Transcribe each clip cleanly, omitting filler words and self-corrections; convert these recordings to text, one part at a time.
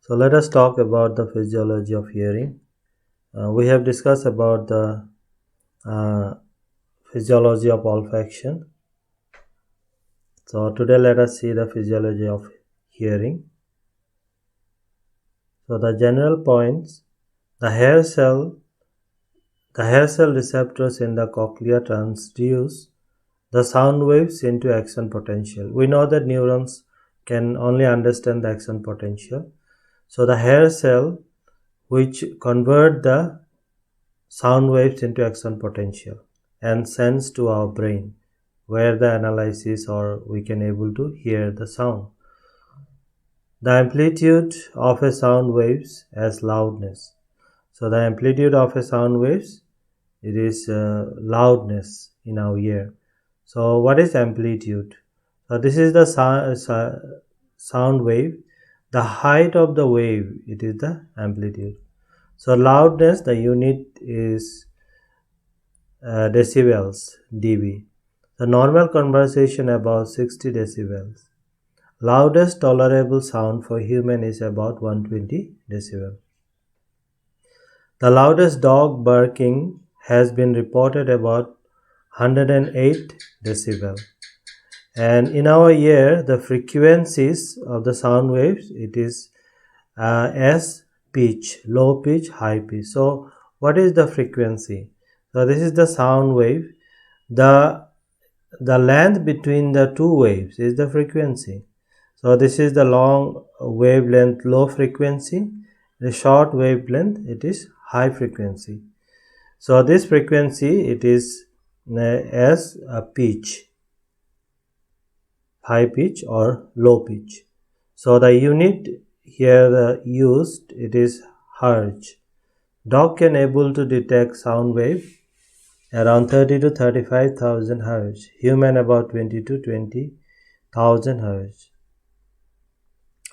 So let us talk about the physiology of hearing. We have discussed about the physiology of olfaction. So today let us see the physiology of hearing. So the general points: the hair cell receptors in the cochlea transduce the sound waves into action potential. We know that neurons can only understand the action potential. So the hair cell which convert the sound waves into action potential and sends to our brain where the analysis or we can able to hear the sound. The amplitude of a sound waves as loudness. So the amplitude of a sound waves, it is loudness in our ear. So what is amplitude? So this is the sound wave. The height of the wave, it is the amplitude. So loudness, the unit is decibels, dB. The normal conversation about 60 decibels. Loudest tolerable sound for human is about 120 decibel. The loudest dog barking has been reported about 108 decibel. And in our ear, the frequencies of the sound waves, it is S pitch, low pitch, high pitch. So what is the frequency? So this is the sound wave. The length between the two waves is the frequency. So this is the long wavelength, low frequency. The short wavelength, it is high frequency. So this frequency, it is as a pitch, high pitch or low pitch. So the unit here used, it is hertz. Dog can able to detect sound wave around 30 to 35,000 hertz. Human about 20 to 20,000 hertz.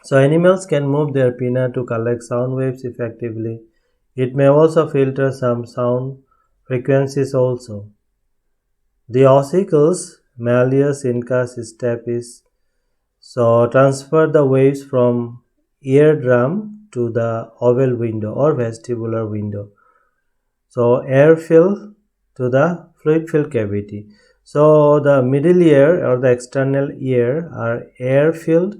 So animals can move their pinna to collect sound waves effectively. It may also filter some sound frequencies also. The ossicles, Malleus, incus, stapes, so transfer the waves from eardrum to the oval window or vestibular window. So air fill to the fluid filled cavity. So the middle ear or the external ear are air filled,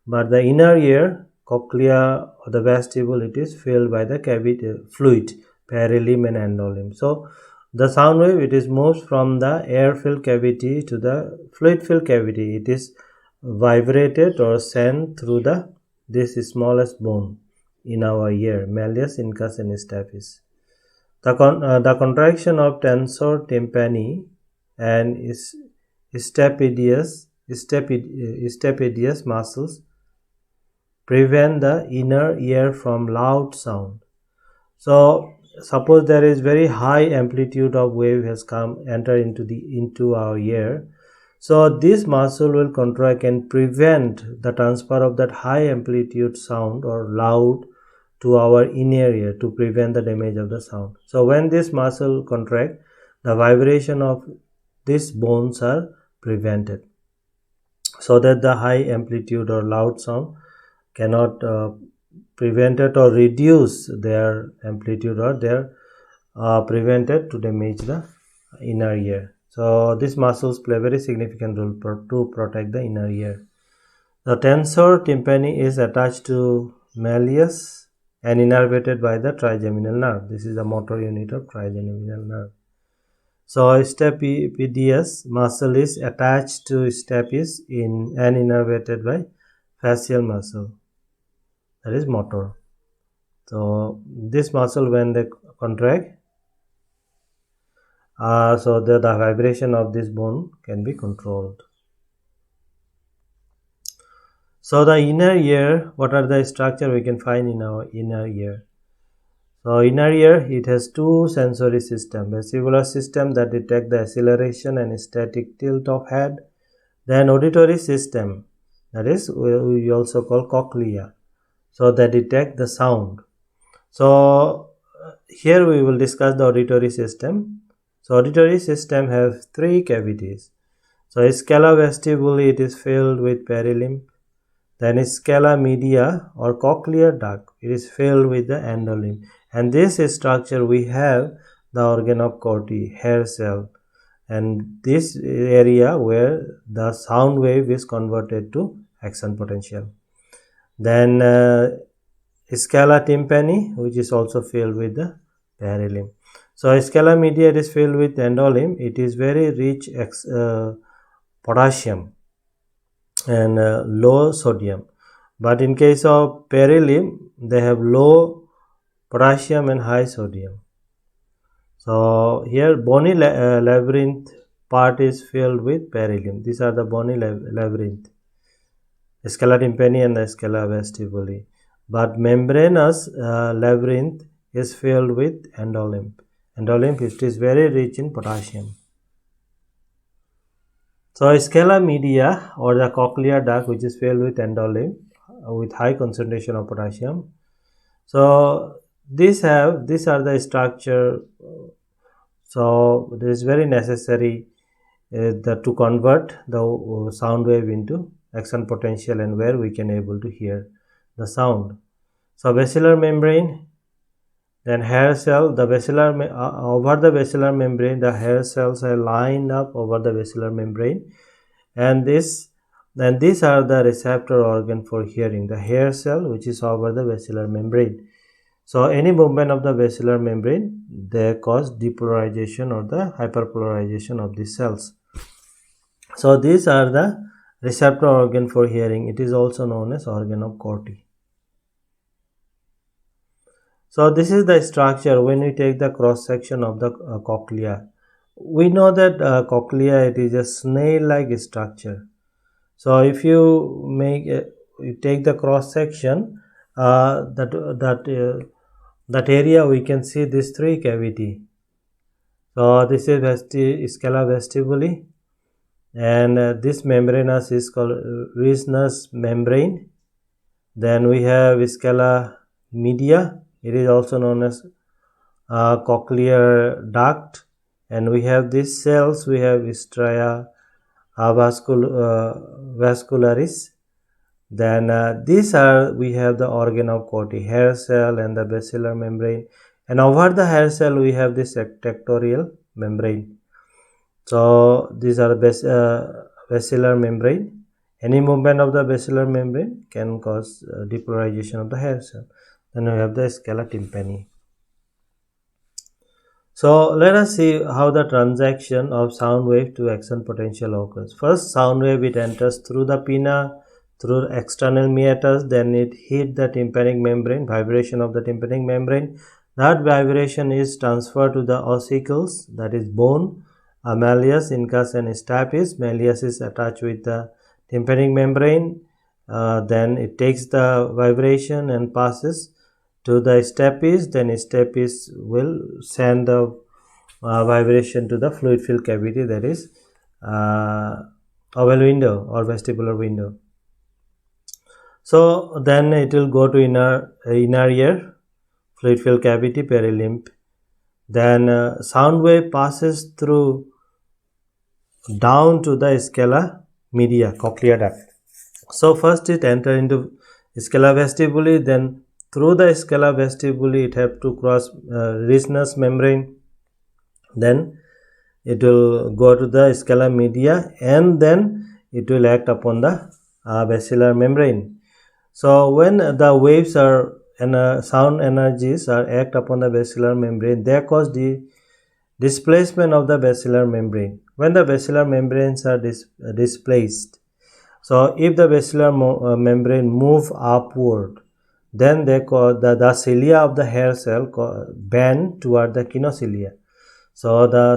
but the inner ear, cochlea or the vestibule, it is filled by the cavity fluid, perilim and endolim. So the sound wave, it is moves from the air filled cavity to the fluid filled cavity. It is vibrated or sent through this smallest bone in our ear, malleus, incus and stapes. The contraction of tensor tympani and stapedius muscles prevent the inner ear from loud sound. So suppose there is very high amplitude of wave has enter into our ear. So this muscle will contract and prevent the transfer of that high amplitude sound or loud to our inner ear to prevent the damage of the sound. So when this muscle contract, the vibration of these bones are prevented, so that the high amplitude or loud sound cannot prevent it or reduce their amplitude or their prevented to damage the inner ear. So these muscles play a very significant role to protect the inner ear. The tensor tympani is attached to malleus and innervated by the trigeminal nerve. This is the motor unit of trigeminal nerve. So stapedius muscle is attached to stapes and innervated by facial muscle, that is motor. So this muscle, when they contract, so the vibration of this bone can be controlled. So the inner ear, what are the structure we can find in our inner ear? So inner ear, it has two sensory system: vestibular system that detect the acceleration and static tilt of head, then auditory system, that is we also call cochlea, so they detect the sound. So here we will discuss the auditory system. So auditory system have three cavities. So scala vestibule, it is filled with perilim. Then scala media or cochlear duct, it is filled with the endolymph, and this structure we have the organ of Corti, hair cell, and this area where the sound wave is converted to action potential. Then scala tympani, which is also filled with the perilymph. So scala media is filled with endolymph. It is very rich potassium and low sodium, but in case of perilymph they have low potassium and high sodium. So here bony labyrinth part is filled with perilymph. These are the bony labyrinth, scala tympani and the scala vestibuli, but membranous labyrinth is filled with endolymph. Endolymph is very rich in potassium. So scala media or the cochlear duct, which is filled with endolymph with high concentration of potassium. So these are the structure. So it is very necessary to convert the sound wave into action potential and where we can able to hear the sound. So basilar membrane, then hair cell, the basilar over the basilar membrane, the hair cells are lined up over the basilar membrane, and these are the receptor organ for hearing, the hair cell which is over the basilar membrane. So any movement of the basilar membrane, they cause depolarization or the hyperpolarization of these cells. So these are the receptor organ for hearing. It is also known as organ of Corti. So this is the structure when we take the cross section of the cochlea. We know that cochlea, it is a snail-like structure. So if you you take the cross section, that area we can see these three cavity. So this is scala vestibuli, and this membranous is called Reissner's membrane. Then we have scala media. It is also known as cochlear duct, and we have these cells. We have stria vascularis. Then we have the organ of Corti, hair cell and the basilar membrane, and over the hair cell we have this tectorial membrane. So these are basilar membrane. Any movement of the basilar membrane can cause depolarization of the hair cell. Then we have the scala tympani. So let us see how the transaction of sound wave to action potential occurs. First, sound wave, it enters through the pinna, through external meatus, then it hit the tympanic membrane, vibration of the tympanic membrane. That vibration is transferred to the ossicles, that is bone, malleus, incus and stapes. Malleus is attached with the tympanic membrane. Then it takes the vibration and passes to the stapes. Then stapes will send the vibration to the fluid filled cavity, that is oval window or vestibular window. So then it will go to inner ear, fluid filled cavity, perilymph. Then sound wave passes through down to the scala media, cochlear duct. So first it enter into scala vestibuli, then through the scala vestibuli it have to cross Reissner's membrane, then it will go to the scala media, and then it will act upon the basilar membrane. So when the waves are and sound energies are act upon the basilar membrane, they cause the displacement of the basilar membrane. When the basilar membranes are displaced, so if the basilar membrane move upward, then they cause the cilia of the hair cell bend toward the kinocilia. So the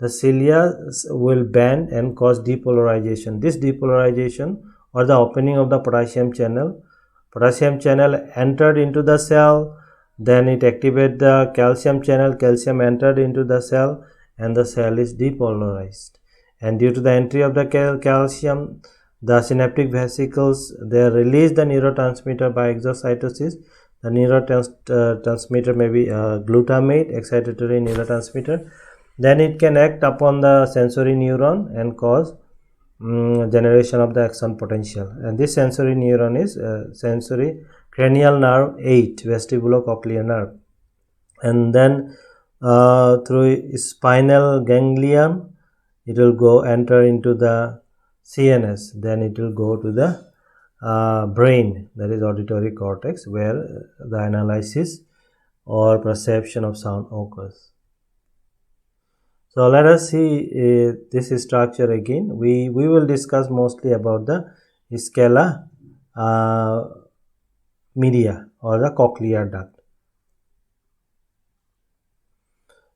cilia will bend and cause depolarization. This depolarization or the opening of the potassium channel entered into the cell, then it activates the calcium channel, calcium entered into the cell, and the cell is depolarized. And due to the entry of the calcium, the synaptic vesicles, they release the neurotransmitter by exocytosis. The neurotransmitter may be glutamate, excitatory neurotransmitter. Then it can act upon the sensory neuron and cause generation of the axon potential. And this sensory neuron is sensory cranial nerve 8, vestibulocochlear nerve. And then through spinal ganglion, it will go enter into the CNS. Then it will go to the brain, that is auditory cortex, where the analysis or perception of sound occurs. So let us see this structure again. We will discuss mostly about the scala media or the cochlear duct.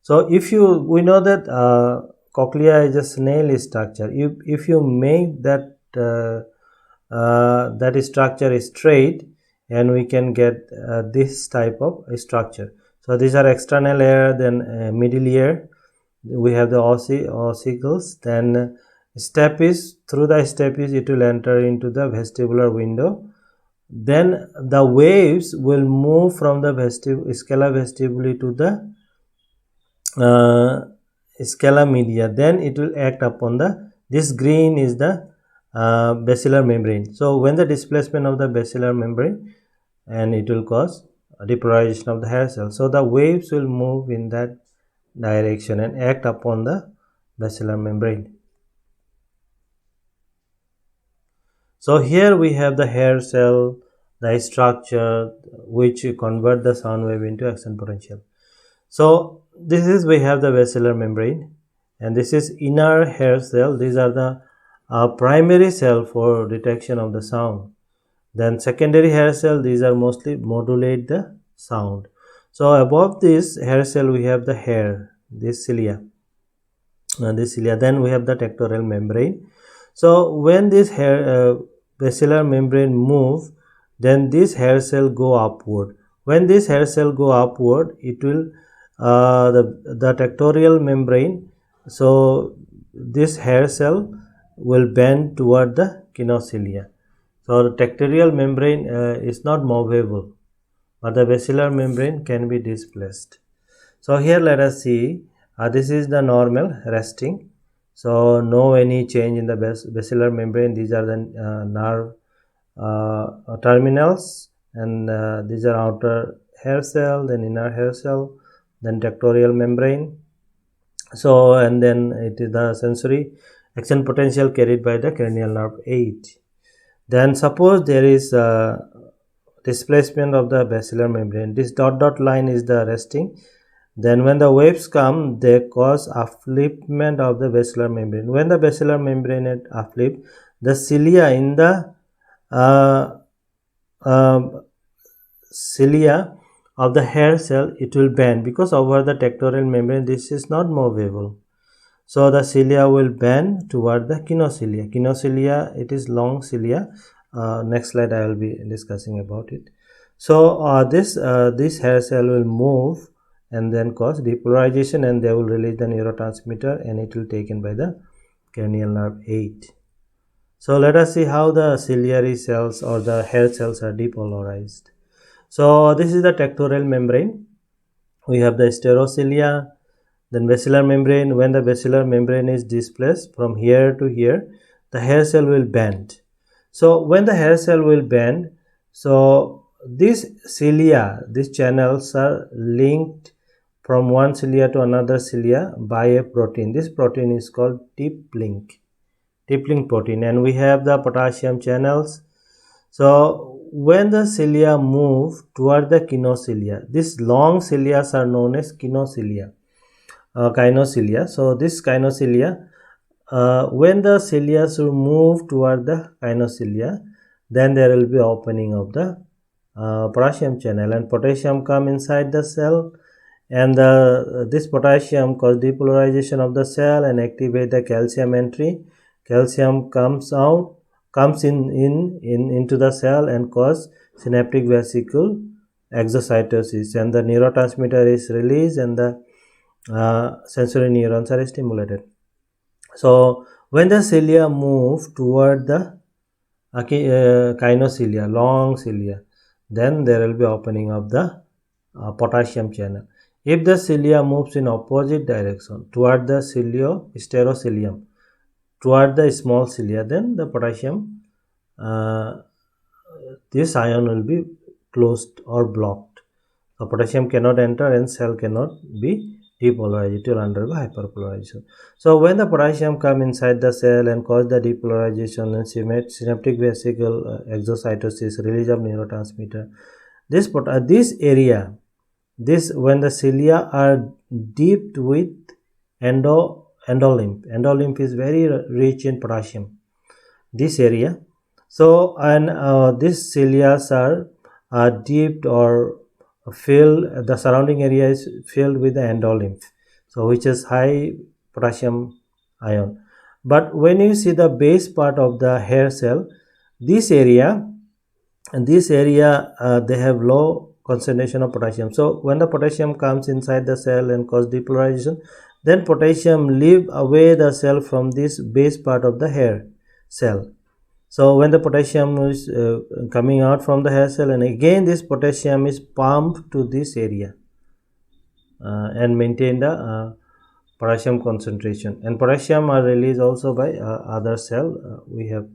So we know that cochlea is a snail structure. If you make that that structure straight, and we can get this type of structure. So these are external ear, then middle ear. We have the ossicles, then stapes. Through the stapes, it will enter into the vestibular window. Then the waves will move from the scala vestibuli to the scala media. Then it will act upon this green is the basilar membrane. So when the displacement of the basilar membrane, and it will cause depolarization of the hair cell. So the waves will move in that direction and act upon the basilar membrane. So here we have the hair cell, the structure which convert the sound wave into axon potential. So this is, we have the basilar membrane, and this is inner hair cell. These are the primary cell for detection of the sound. Then secondary hair cell, these are mostly modulate the sound. So above this hair cell we have the hair, this cilia, then we have the tectorial membrane. So when this hair basilar membrane move, then this hair cell go upward. When this hair cell go upward, it will the tectorial membrane, so this hair cell will bend toward the kinocilia. So the tectorial membrane is not movable, but the basilar membrane can be displaced. So here let us see, this is the normal resting. So no any change in the basilar membrane. These are the nerve terminals, and these are outer hair cell, then inner hair cell, then tectorial membrane. So and then it is the sensory axon potential carried by the cranial nerve 8. Then suppose there is displacement of the basilar membrane. This dot line is the resting. Then when the waves come, they cause upliftment of the basilar membrane. When the basilar membrane is uplift, the cilia in the cilia of the hair cell, it will bend, because over the tectorial membrane this is not movable. So the cilia will bend toward the kinocilia. Kinocilia, it is long cilia. Next slide I will be discussing about it. So this hair cell will move and then cause depolarization, and they will release the neurotransmitter, and it will taken by the cranial nerve 8. So let us see how the ciliary cells or the hair cells are depolarized. So this is the tectorial membrane. We have the stereocilia, then basilar membrane. When the basilar membrane is displaced from here to here, the hair cell will bend. So when the hair cell will bend, so these cilia, these channels are linked from one cilia to another cilia by a protein. This protein is called tip link protein, and we have the potassium channels. So when the cilia move toward the kinocilia, these long cilia are known as kinocilia, kinocilia. So this kinocilia, when the cilia will move toward the kinocilia, then there will be opening of the potassium channel, and potassium come inside the cell, and this potassium cause depolarization of the cell and activate the calcium entry. Calcium comes into the cell and cause synaptic vesicle exocytosis, and the neurotransmitter is released, and the sensory neurons are stimulated. So when the cilia move toward the kinocilia, long cilia, then there will be opening of the potassium channel. If the cilia moves in opposite direction toward the stereocilium, toward the small cilia, then the potassium, this ion will be closed or blocked. So potassium cannot enter and cell cannot be depolarized, it will undergo hyperpolarization. So when the potassium come inside the cell and cause the depolarization and synaptic vesicle exocytosis, release of neurotransmitter, this area, when the cilia are dipped with endolymph. Endolymph is very rich in potassium, this area. So and these cilia are dipped or filled, the surrounding area is filled with the endolymph, so which is high potassium ion. But when you see the base part of the hair cell, this area they have low concentration of potassium. So when the potassium comes inside the cell and cause depolarization, then potassium leave away the cell from this base part of the hair cell. So when the potassium is coming out from the hair cell, and again this potassium is pumped to this area and maintain the potassium concentration. And potassium are released also by other cell. We have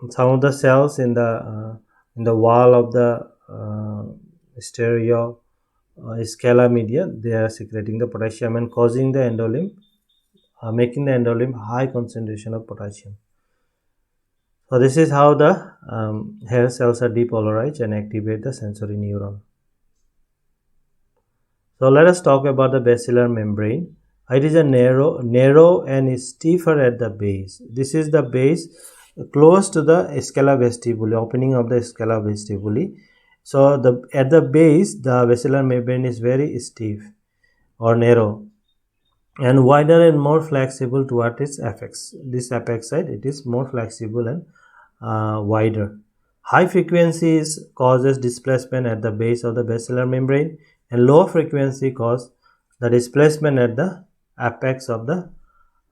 some of the cells in the wall of the stereo scala media, they are secreting the potassium and causing the endolymph, making the endolymph high concentration of potassium. So this is how the hair cells are depolarized and activate the sensory neuron. So let us talk about the basilar membrane. It is a narrow and stiffer at the base. This is the base close to the scala vestibuli, opening of the scala vestibuli. So at the base, the basilar membrane is very stiff or narrow and wider and more flexible toward its apex. This apex side, it is more flexible and wider. High frequencies causes displacement at the base of the basilar membrane, and low frequency cause the displacement at the apex of the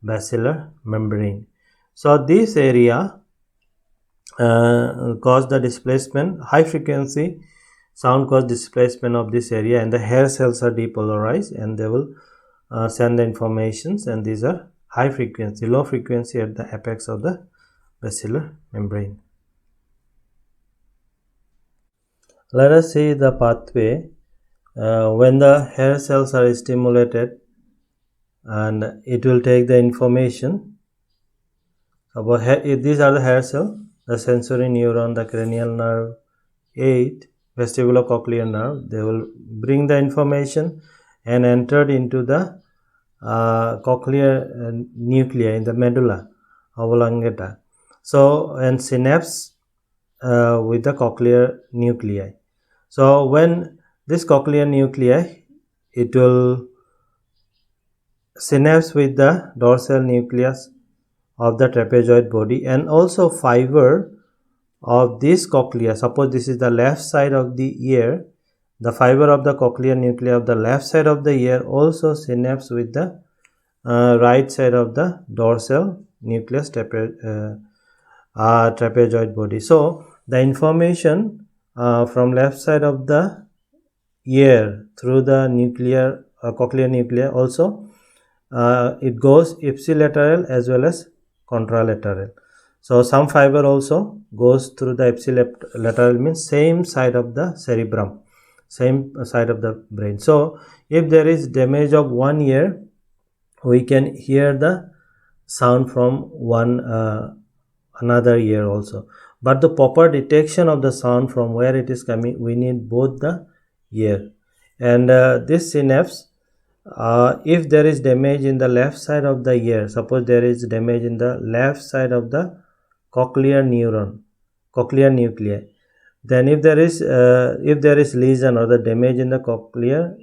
basilar membrane. So this area cause the displacement. High frequency sound cause displacement of this area, and the hair cells are depolarized and they will send the informations, and these are high frequency. Low frequency at the apex of the basilar membrane. Let us see the pathway when the hair cells are stimulated, and it will take the information about these are the hair cell, the sensory neuron, the cranial nerve, 8 vestibulocochlear nerve. They will bring the information and entered into the cochlear nuclei in the medulla oblongata. So and synapse with the cochlear nuclei. So when this cochlear nuclei, it will synapse with the dorsal nucleus of the trapezoid body, and also fiber of this cochlea. Suppose this is the left side of the ear, the fiber of the cochlear nuclei of the left side of the ear also synapse with the right side of the dorsal nucleus trapezoid body. So the information from left side of the ear through the nuclear cochlear nuclei also it goes ipsilateral as well as contralateral. So some fiber also goes through the ipsilateral, means same side of the cerebrum, same side of the brain. So if there is damage of one ear, we can hear the sound from one another ear also. But the proper detection of the sound from where it is coming, we need both the ear. And this synapse, if there is damage in the left side of the ear, suppose there is damage in the left side of the cochlear nuclei, then if there is lesion or the damage in the cochlear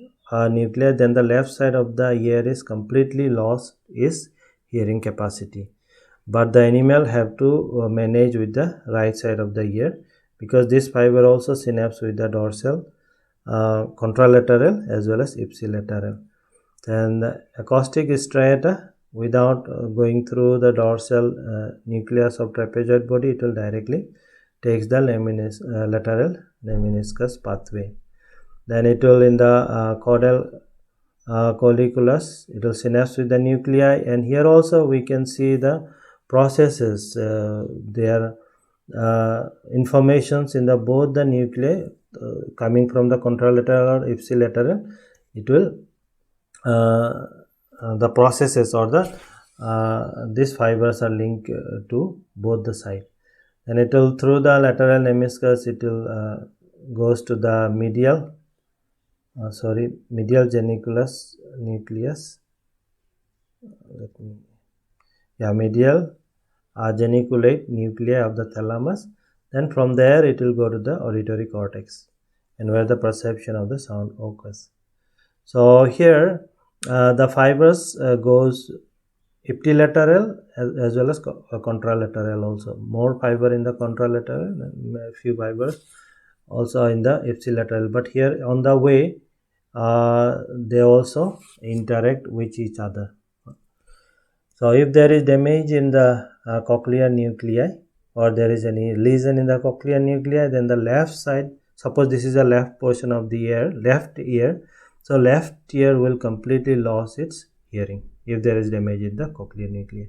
nuclei, then the left side of the ear is completely lost its hearing capacity. But the animal have to manage with the right side of the ear, because this fiber also synapse with the dorsal contralateral as well as ipsilateral. And the acoustic striata, without going through the dorsal nucleus of trapezoid body, it will directly takes the lateral lemniscus pathway. Then it will in the caudal colliculus. It will synapse with the nuclei, and here also we can see the processes, their informations in the both the nuclei coming from the contralateral or ipsilateral. It will the processes or the these fibers are linked to both the side, and it will through the lateral meniscus it will goes to the medial medial geniculus nucleus. Medial geniculate nuclei of the thalamus. Then from there it will go to the auditory cortex, and where the perception of the sound occurs. So here the fibers goes ipsilateral as well as contralateral also. More fiber in the contralateral and a few fibers also in the ipsilateral. But here on the way they also interact with each other. So if there is damage in the cochlear nuclei, or there is any lesion in the cochlear nuclei, then the left side, suppose this is the left portion of the ear, left ear, so left ear will completely lose its hearing if there is damage in the cochlear nuclei.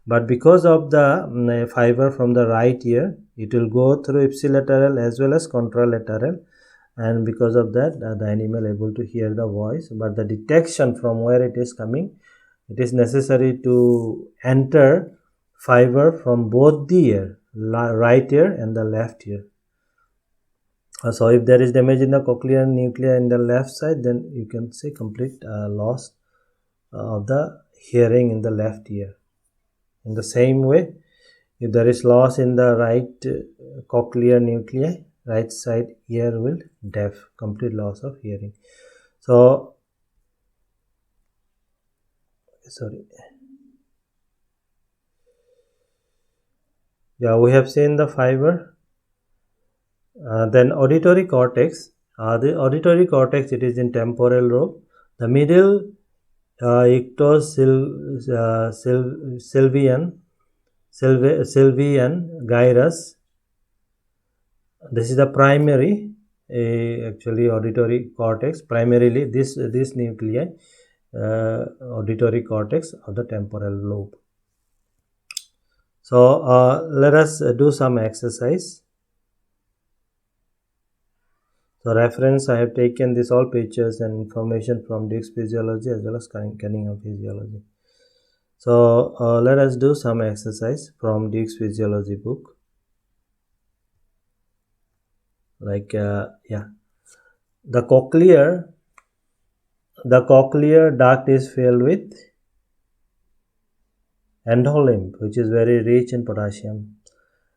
But because of the fiber from the right ear, it will go through ipsilateral as well as contralateral, and because of that the animal able to hear the voice. But the detection from where it is coming, it is necessary to enter fiber from both the ear, right ear and the left ear. So if there is damage in the cochlear nuclei in the left side, then you can say complete loss of the hearing in the left ear. In the same way, if there is loss in the right cochlear nuclei, right side ear will deaf, complete loss of hearing. So we have seen the fiber. Then auditory cortex. The auditory cortex, it is in temporal lobe. The middle Sylvian gyrus. This is the primary actually auditory cortex. Primarily this nuclei auditory cortex of the temporal lobe. So let us do some exercise. So reference, I have taken this all pictures and information from Duke's Physiology as well as Cunningham Physiology. So let us do some exercise from Duke's Physiology book. Like the cochlear duct is filled with endolymph, which is very rich in potassium.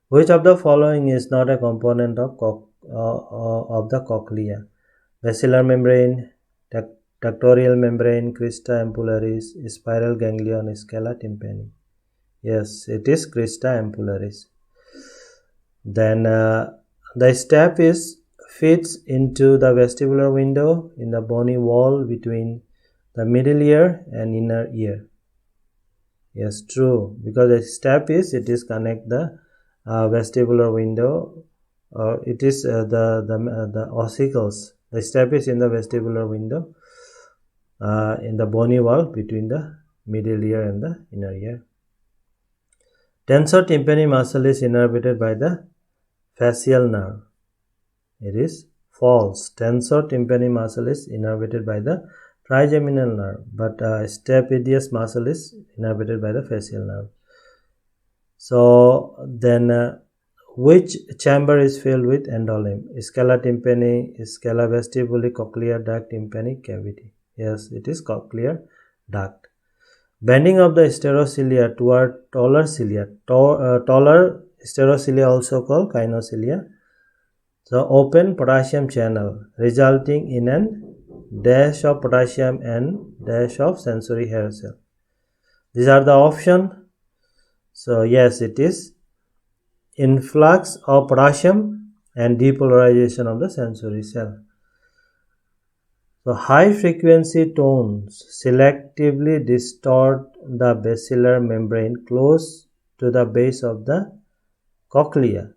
Which of the following is not a component of the cochlea? Basilar membrane, ductorial membrane, crista ampullaris, spiral ganglion, scala tympani. Yes, it is crista ampullaris. Then the stapes fits into the vestibular window in the bony wall between the middle ear and inner ear. Yes, true, because the stapes, it is connect the vestibular window. It is the ossicles. The stapes in the vestibular window in the bony wall between the middle ear and the inner ear. Tensor tympani muscle is innervated by the facial nerve. It is false. Tensor tympani muscle is innervated by the trigeminal nerve, but stapedius muscle is innervated by the facial nerve. So then which chamber is filled with endolymph? Scala tympani, scala vestibuli, cochlear duct, tympanic cavity. Yes, it is cochlear duct. Bending of the stereocilia toward taller cilia. Taller stereocilia also called kinocilia. So open potassium channel resulting in an dash of potassium and dash of sensory hair cell. These are the options. So yes, it is influx of potassium and depolarization of the sensory cell. So high frequency tones selectively distort the basilar membrane close to the base of the cochlea,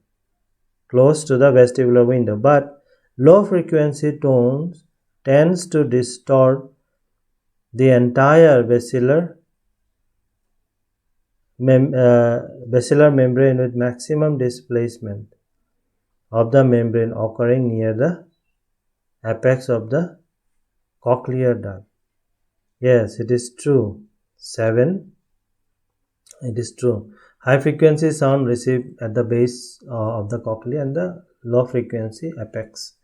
close to the vestibular window, but low frequency tones tends to distort the entire basilar membrane with maximum displacement of the membrane occurring near the apex of the cochlear duct. Yes, it is true. 7. It is true. High frequency sound received at the base of the cochlea and the low frequency apex.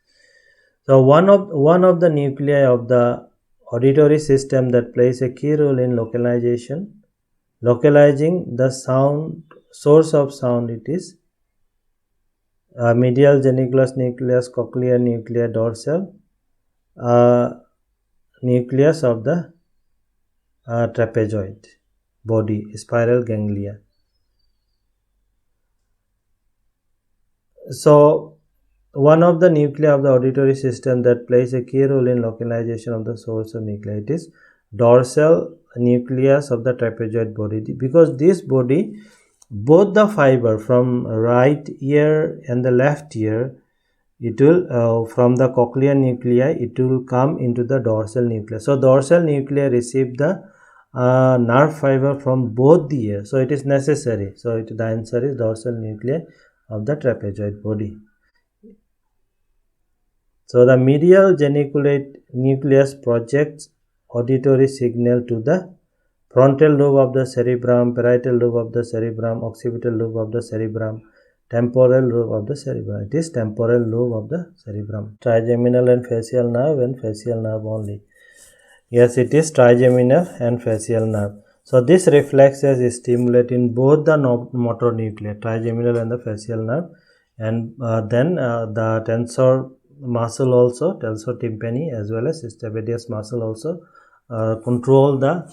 So one of the nuclei of the auditory system that plays a key role in localizing the sound source of sound, it is medial geniculus nucleus, cochlear nucleus, dorsal nucleus of the trapezoid body, spiral ganglia. So one of the nuclei of the auditory system that plays a key role in localization of the source of nuclei, it is dorsal nucleus of the trapezoid body, because this body, both the fiber from right ear and the left ear, it will from the cochlear nuclei, it will come into the dorsal nucleus. So dorsal nuclei receive the nerve fiber from both the ears, so it is necessary. So the answer is dorsal nuclei of the trapezoid body. So the medial geniculate nucleus projects auditory signal to the frontal lobe of the cerebrum, parietal lobe of the cerebrum, occipital lobe of the cerebrum, temporal lobe of the cerebrum. It is temporal lobe of the cerebrum. Trigeminal and facial nerve and facial nerve only. Yes, it is trigeminal and facial nerve. So this reflexes is stimulating both the motor nuclei, trigeminal and the facial nerve, and then the tensor muscle also, tensor tympani, as well as stapedius muscle also control the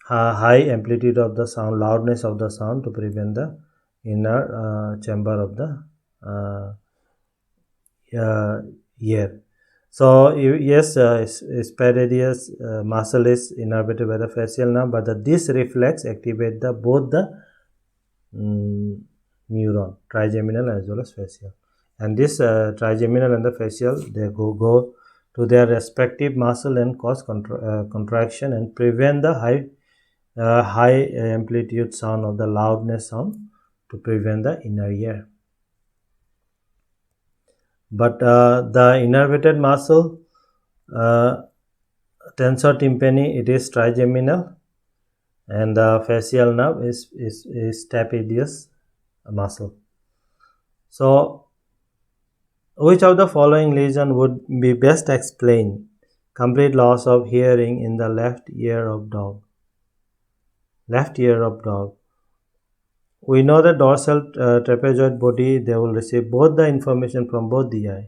high amplitude of the sound, loudness of the sound, to prevent the inner chamber of the ear. So yes, stapedius muscle is innervated by the facial nerve, but this reflex activate both the neuron, trigeminal as well as facial, and this trigeminal and the facial, they go to their respective muscle and cause contraction and prevent the high amplitude sound of the loudness sound, to prevent the inner ear. But the innervated muscle, tensor tympani, it is trigeminal, and the facial nerve is stapedius muscle. So which of the following lesion would be best explain complete loss of hearing in the left ear of dog? Left ear of dog. We know that dorsal trapezoid body, they will receive both the information from both the eye,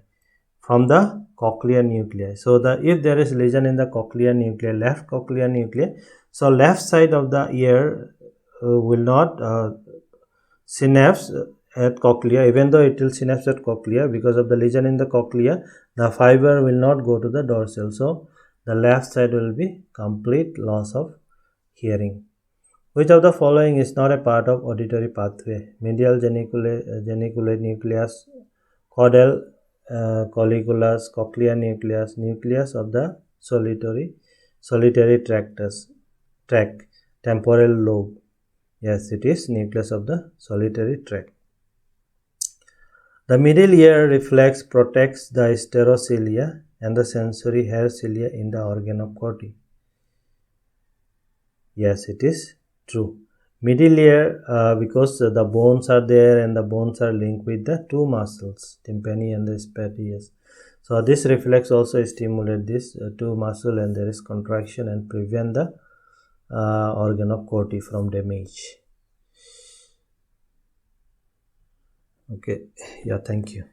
from the cochlear nuclei. So if there is lesion in the cochlear nuclei, left cochlear nuclei, so left side of the ear will not synapse at cochlea, even though it will synapse at cochlea. Because of the lesion in the cochlea, the fiber will not go to the dorsal, so the left side will be complete loss of hearing. Which of the following is not a part of auditory pathway? Medial geniculate nucleus, caudal colliculus, cochlear nucleus, nucleus of the solitary tract, temporal lobe. Yes, it is nucleus of the solitary tract. The middle ear reflex protects the stereocilia and the sensory hair cilia in the organ of Corti. Yes, it is true. Middle ear, because the bones are there and the bones are linked with the two muscles, tympani and the stapedius. So this reflex also stimulates this two muscle, and there is contraction and prevent the organ of Corti from damage. Okay, yeah, thank you.